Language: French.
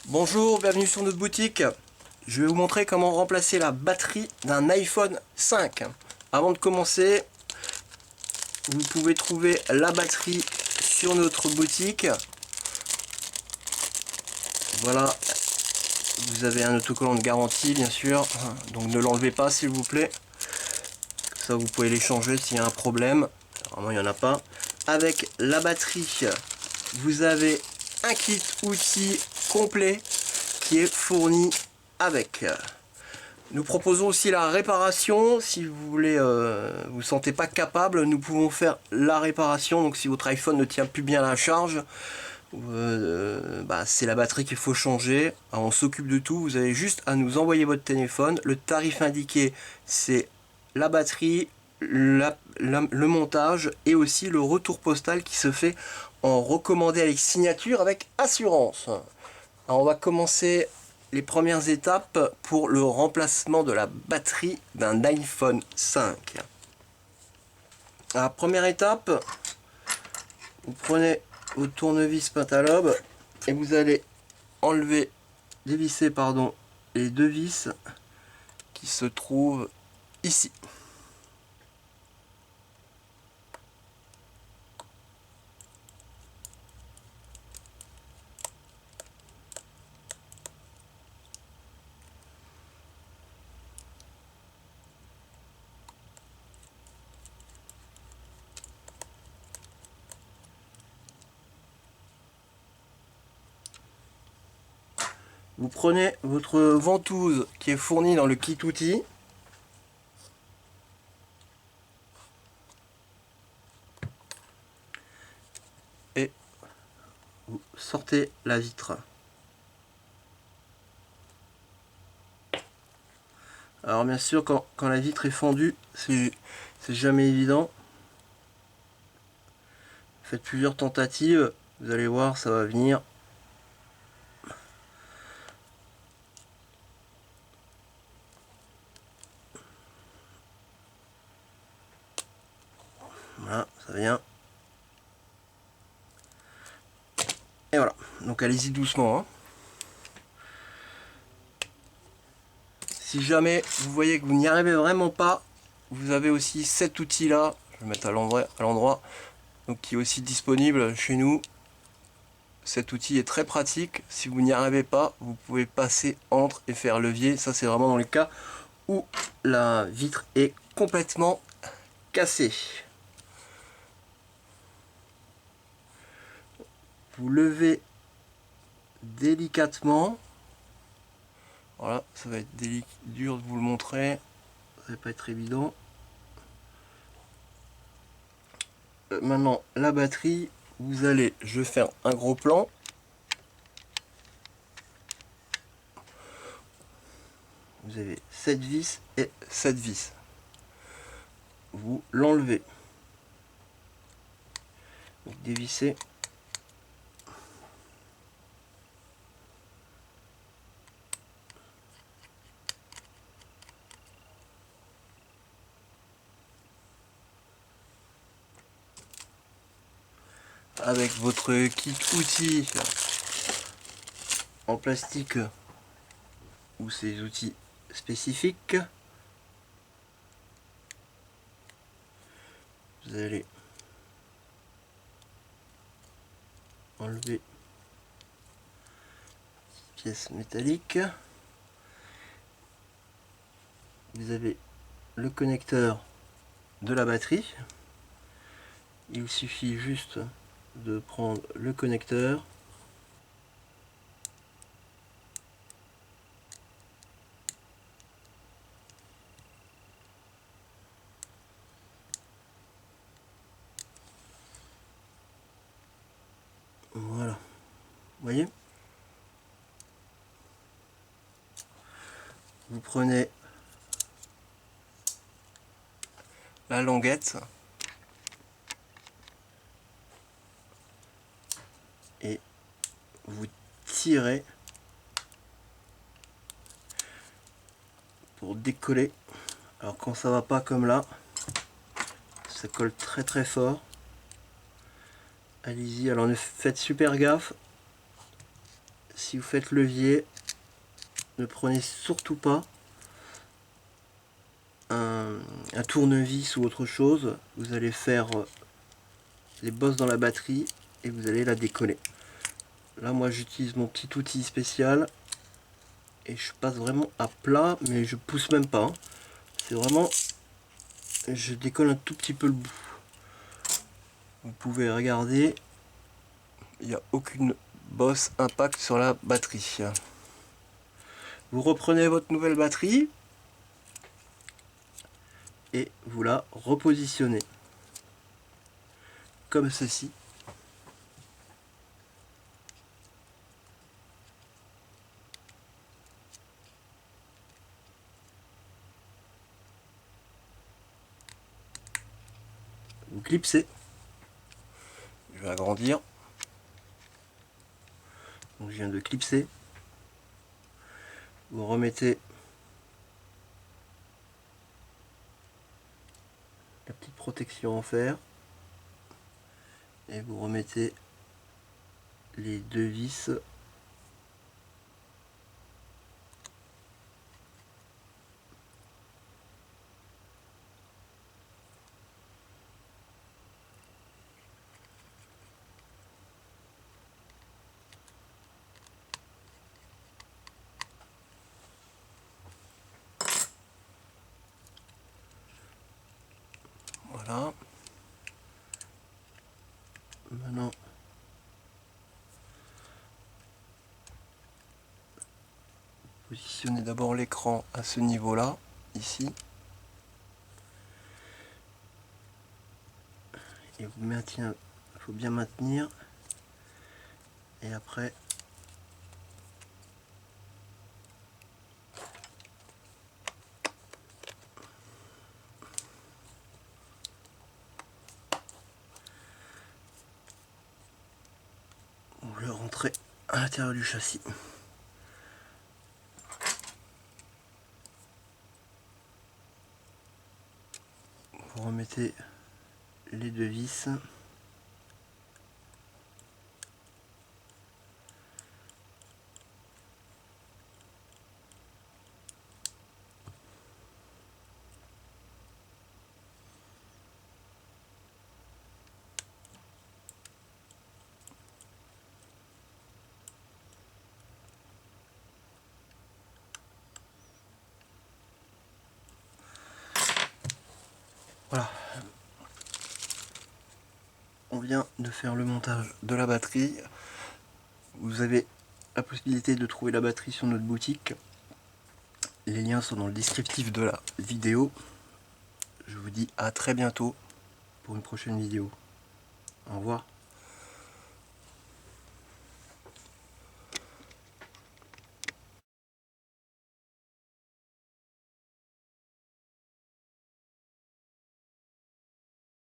Bonjour, bienvenue sur notre boutique. Je vais vous montrer comment remplacer la batterie d'un iPhone 5. Avant de commencer, vous pouvez trouver la batterie sur notre boutique. Voilà, vous avez un autocollant de garantie bien sûr, donc ne l'enlevez pas s'il vous plaît. Ça vous pouvez l'échanger s'il y a un problème. Normalement il n'y en a pas. Avec la batterie, vous avez un kit outil complet qui est fourni avec. Nous proposons aussi la réparation. Si vous voulez, vous sentez pas capable, nous pouvons faire la réparation. Donc si votre iPhone ne tient plus bien la charge, c'est la batterie qu'il faut changer. Alors, on s'occupe de tout. Vous avez juste à nous envoyer votre téléphone. Le tarif indiqué, c'est la batterie, le montage et aussi le retour postal qui se fait en recommandé avec signature avec assurance. Alors, on va commencer les premières étapes pour le remplacement de la batterie d'un iPhone 5. La première étape, vous prenez votre tournevis pentalobe et vous allez enlever, dévisser les deux vis qui se trouvent ici. Vous prenez votre ventouse qui est fournie dans le kit outil. Et vous sortez la vitre. Alors bien sûr, quand la vitre est fendue, c'est jamais évident. Faites plusieurs tentatives, vous allez voir, ça va venir. Voilà, ça vient. Et voilà, donc allez-y doucement. Hein. Si jamais vous voyez que vous n'y arrivez vraiment pas, vous avez aussi cet outil là, je vais mettre à l'endroit, donc qui est aussi disponible chez nous. Cet outil est très pratique. Si vous n'y arrivez pas, vous pouvez passer entre et faire levier. Ça c'est vraiment dans les cas où la vitre est complètement cassée. Vous levez délicatement. Voilà, ça va être dur de vous le montrer. Ça va pas être évident. Maintenant, la batterie, je vais faire un gros plan. Vous avez 7 vis et 7 vis. Vous l'enlevez. Vous dévissez. Avec votre kit outil en plastique ou ces outils spécifiques, vous allez enlever cette pièce métallique. Vous avez le connecteur de la batterie. Il suffit juste de prendre le connecteur, voilà, vous voyez, vous prenez la languette et vous tirez pour décoller. Alors quand ça va pas comme là, ça colle très très fort. Allez-y, alors ne faites super gaffe. si vous faites levier, ne prenez surtout pas un tournevis ou autre chose. Vous allez faire les bosses dans la batterie et vous allez la décoller. Là, moi, j'utilise mon petit outil spécial et je passe vraiment à plat, mais je pousse même pas, hein. C'est vraiment, je décolle un tout petit peu le bout. Vous pouvez regarder, il n'y a aucune bosse impact sur la batterie. Vous reprenez votre nouvelle batterie et vous la repositionnez comme ceci. Vous clipsez. Je vais agrandir. Donc je viens de clipser. Vous remettez la petite protection en fer et vous remettez les deux vis voilà. Maintenant, positionnez d'abord l'écran à ce niveau-là, ici. Et vous maintenez, il faut bien maintenir. Et après, vous le rentrez à l'intérieur du châssis. Vous remettez les deux vis. Voilà. On vient de faire le montage de la batterie. Vous avez la possibilité de trouver la batterie sur notre boutique. Les liens sont dans le descriptif de la vidéo. Je vous dis à très bientôt pour une prochaine vidéo. Au revoir.